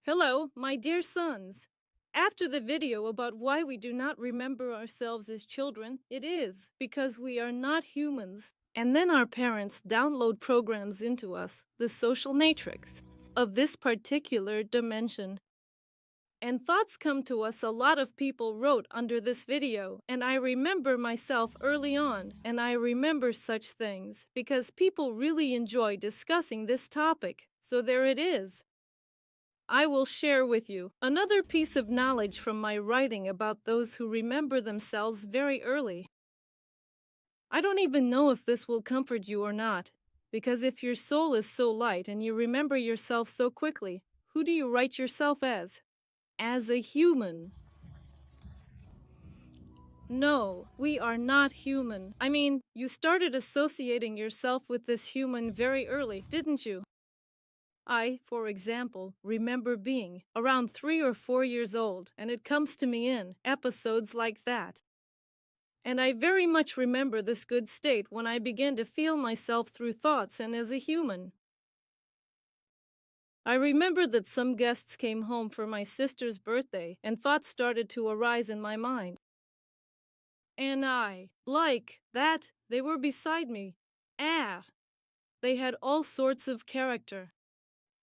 Hello, my dear sons. After the video about why we do not remember ourselves as children, it is because we are not humans. And then our parents download programs into us, the social matrix of this particular dimension. And thoughts come to us. A lot of people wrote under this video, and I remember myself early on, and I remember such things because people really enjoy discussing this topic. So there it is. I will share with you another piece of knowledge from my writing about those who remember themselves very early. I don't even know if this will comfort you or not, because if your soul is so light and you remember yourself so quickly, who do you write yourself as? As a human. No, we are not human. I mean, you started associating yourself with this human very early, didn't you? I, for example, remember being around 3 or 4 years old, and it comes to me in episodes like that. And I very much remember this good state when I began to feel myself through thoughts and as a human. I remember that some guests came home for my sister's birthday, and thoughts started to arise in my mind. And I, like that, they were beside me. They had all sorts of character.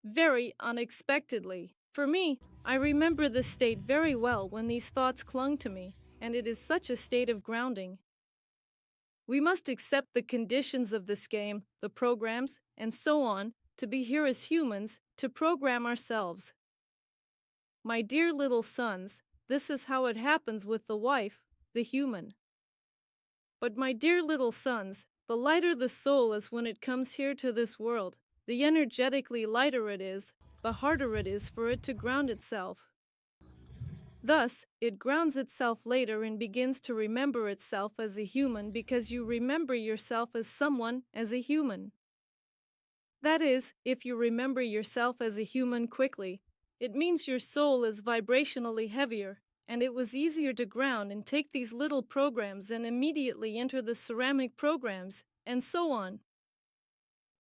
Very unexpectedly. For me, I remember this state very well when these thoughts clung to me, and it is such a state of grounding. We must accept the conditions of this game, the programs, and so on, to be here as humans, to program ourselves. My dear little sons, this is how it happens with the wife, the human. But my dear little sons, the lighter the soul is when it comes here to this world, the energetically lighter it is, the harder it is for it to ground itself. Thus, it grounds itself later and begins to remember itself as a human because you remember yourself as someone, as a human. That is, if you remember yourself as a human quickly, it means your soul is vibrationally heavier, and it was easier to ground and take these little programs and immediately enter the ceramic programs, and so on.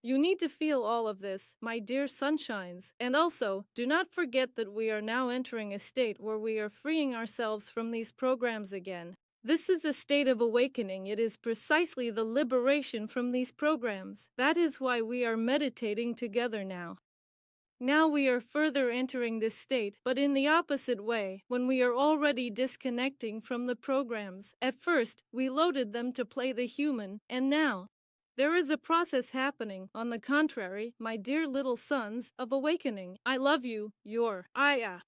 You need to feel all of this, my dear sunshines, and also, do not forget that we are now entering a state where we are freeing ourselves from these programs again. This is a state of awakening. It is precisely the liberation from these programs. That is why we are meditating together now. Now we are further entering this state, but in the opposite way, when we are already disconnecting from the programs. At first, we loaded them to play the human, and now, there is a process happening, on the contrary, my dear little sons, of awakening. I love you, your Aya.